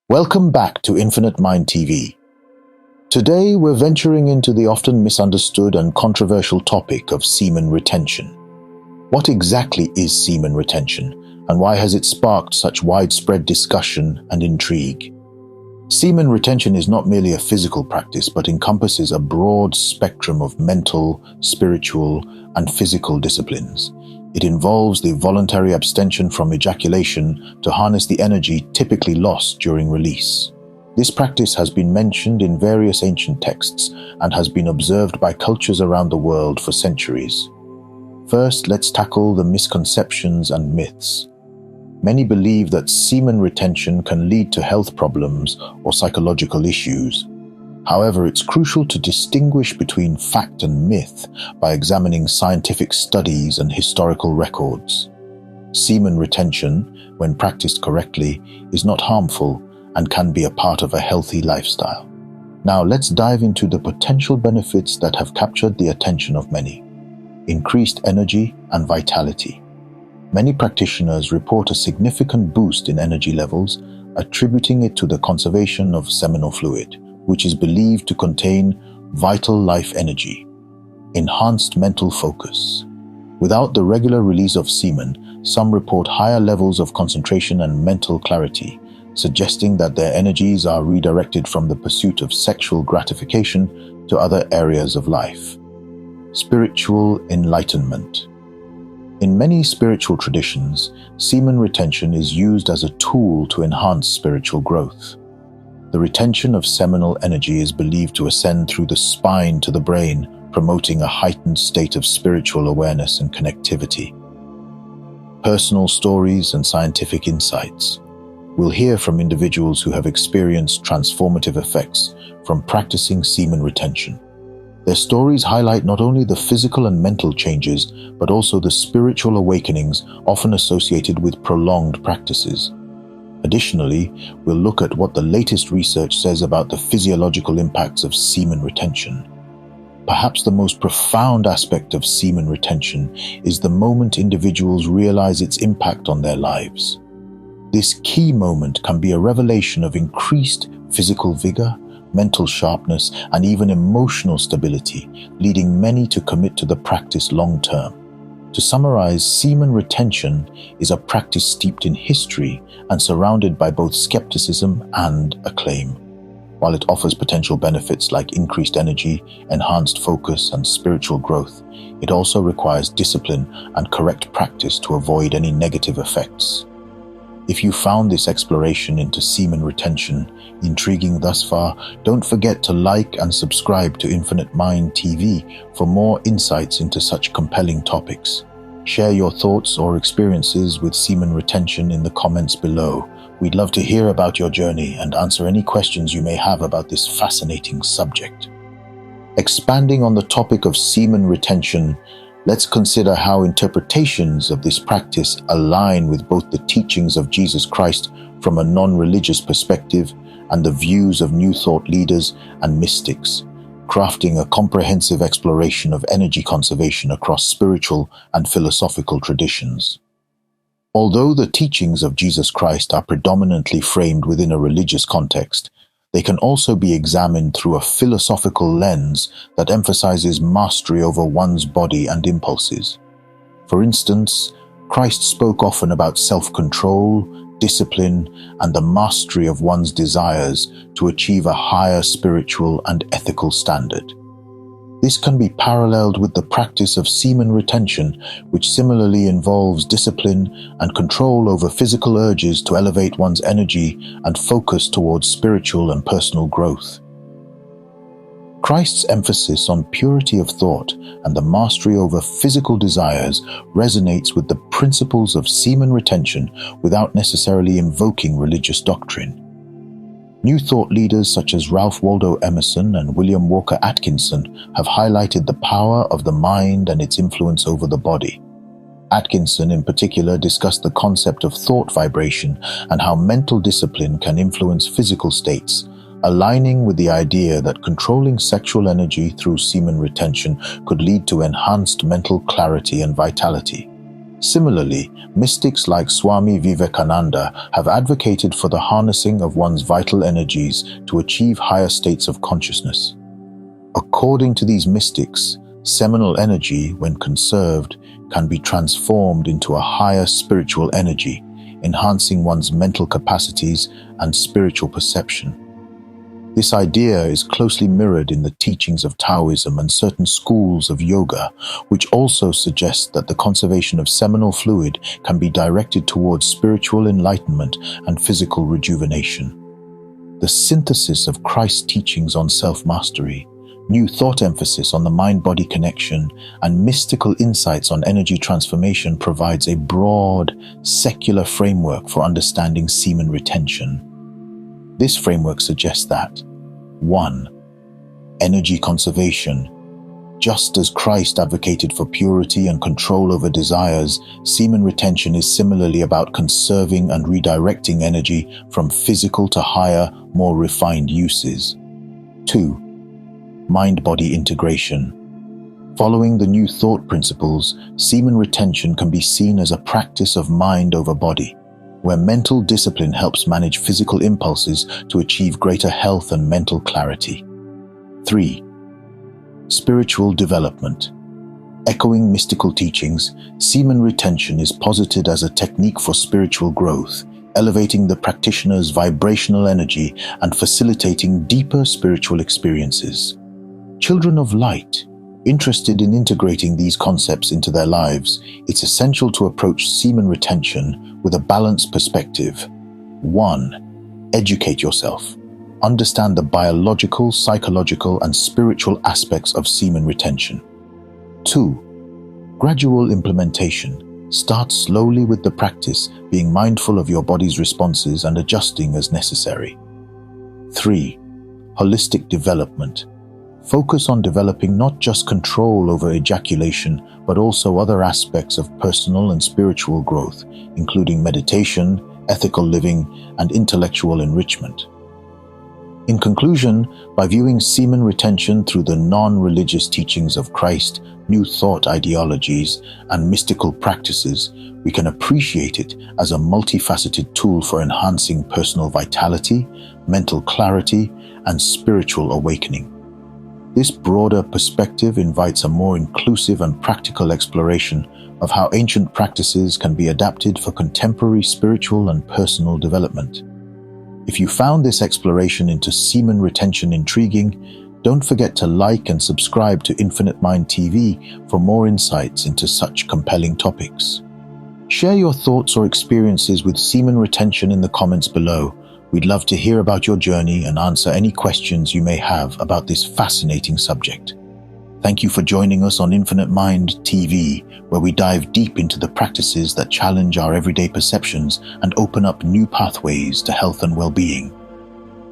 Welcome back to Infinite Mind TV. Today we're venturing into the often misunderstood and controversial topic of semen retention. What exactly is semen retention, and why has it sparked such widespread discussion and intrigue? Semen retention is not merely a physical practice, but encompasses a broad spectrum of mental, spiritual, and physical disciplines. It involves the voluntary abstention from ejaculation to harness the energy typically lost during release. This practice has been mentioned in various ancient texts and has been observed by cultures around the world for centuries. First, let's tackle the misconceptions and myths. Many believe that semen retention can lead to health problems or psychological issues. However, it's crucial to distinguish between fact and myth by examining scientific studies and historical records. Semen retention, when practiced correctly, is not harmful and can be a part of a healthy lifestyle. Now let's dive into the potential benefits that have captured the attention of many. Increased energy and vitality. Many practitioners report a significant boost in energy levels, attributing it to the conservation of seminal fluid, which is believed to contain vital life energy. Enhanced mental focus. Without the regular release of semen, some report higher levels of concentration and mental clarity, suggesting that their energies are redirected from the pursuit of sexual gratification to other areas of life. Spiritual enlightenment. In many spiritual traditions, semen retention is used as a tool to enhance spiritual growth. The retention of seminal energy is believed to ascend through the spine to the brain, promoting a heightened state of spiritual awareness and connectivity. Personal stories and scientific insights. We'll hear from individuals who have experienced transformative effects from practicing semen retention. Their stories highlight not only the physical and mental changes, but also the spiritual awakenings often associated with prolonged practices. Additionally, we'll look at what the latest research says about the physiological impacts of semen retention. Perhaps the most profound aspect of semen retention is the moment individuals realize its impact on their lives. This key moment can be a revelation of increased physical vigor, mental sharpness, and even emotional stability, leading many to commit to the practice long term. To summarize, semen retention is a practice steeped in history and surrounded by both skepticism and acclaim. While it offers potential benefits like increased energy, enhanced focus, and spiritual growth, it also requires discipline and correct practice to avoid any negative effects. If you found this exploration into semen retention intriguing thus far, don't forget to like and subscribe to Infinite Mind TV for more insights into such compelling topics. Share your thoughts or experiences with semen retention in the comments below. We'd love to hear about your journey and answer any questions you may have about this fascinating subject. Expanding on the topic of semen retention, let's consider how interpretations of this practice align with both the teachings of Jesus Christ from a non-religious perspective and the views of New Thought leaders and mystics, crafting a comprehensive exploration of energy conservation across spiritual and philosophical traditions. Although the teachings of Jesus Christ are predominantly framed within a religious context, they can also be examined through a philosophical lens that emphasizes mastery over one's body and impulses. For instance, Christ spoke often about self-control, discipline, and the mastery of one's desires to achieve a higher spiritual and ethical standard. This can be paralleled with the practice of semen retention, which similarly involves discipline and control over physical urges to elevate one's energy and focus towards spiritual and personal growth. Christ's emphasis on purity of thought and the mastery over physical desires resonates with the principles of semen retention without necessarily invoking religious doctrine. New Thought leaders such as Ralph Waldo Emerson and William Walker Atkinson have highlighted the power of the mind and its influence over the body. Atkinson in particular discussed the concept of thought vibration and how mental discipline can influence physical states, aligning with the idea that controlling sexual energy through semen retention could lead to enhanced mental clarity and vitality. Similarly, mystics like Swami Vivekananda have advocated for the harnessing of one's vital energies to achieve higher states of consciousness. According to these mystics, seminal energy, when conserved, can be transformed into a higher spiritual energy, enhancing one's mental capacities and spiritual perception. This idea is closely mirrored in the teachings of Taoism and certain schools of yoga, which also suggest that the conservation of seminal fluid can be directed towards spiritual enlightenment and physical rejuvenation. The synthesis of Christ's teachings on self-mastery, new thought emphasis on the mind-body connection, and mystical insights on energy transformation provides a broad, secular framework for understanding semen retention. This framework suggests that 1. Energy conservation. Just as Christ advocated for purity and control over desires, semen retention is similarly about conserving and redirecting energy from physical to higher, more refined uses. 2. Mind-body integration. Following the new thought principles, semen retention can be seen as a practice of mind over body, where mental discipline helps manage physical impulses to achieve greater health and mental clarity. 3. Spiritual development. Echoing mystical teachings, semen retention is posited as a technique for spiritual growth, elevating the practitioner's vibrational energy and facilitating deeper spiritual experiences. Children of light, interested in integrating these concepts into their lives, it's essential to approach semen retention with a balanced perspective. 1. Educate yourself. Understand the biological, psychological, and spiritual aspects of semen retention. 2. Gradual implementation. Start slowly with the practice, being mindful of your body's responses and adjusting as necessary. 3. Holistic development. Focus on developing not just control over ejaculation, but also other aspects of personal and spiritual growth, including meditation, ethical living, and intellectual enrichment. In conclusion, by viewing semen retention through the non-religious teachings of Christ, new thought ideologies, and mystical practices, we can appreciate it as a multifaceted tool for enhancing personal vitality, mental clarity, and spiritual awakening. This broader perspective invites a more inclusive and practical exploration of how ancient practices can be adapted for contemporary spiritual and personal development. If you found this exploration into semen retention intriguing, don't forget to like and subscribe to Infinite Mind TV for more insights into such compelling topics. Share your thoughts or experiences with semen retention in the comments below. We'd love to hear about your journey and answer any questions you may have about this fascinating subject. Thank you for joining us on Infinite Mind TV, where we dive deep into the practices that challenge our everyday perceptions and open up new pathways to health and well-being.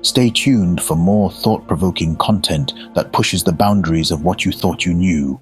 Stay tuned for more thought-provoking content that pushes the boundaries of what you thought you knew.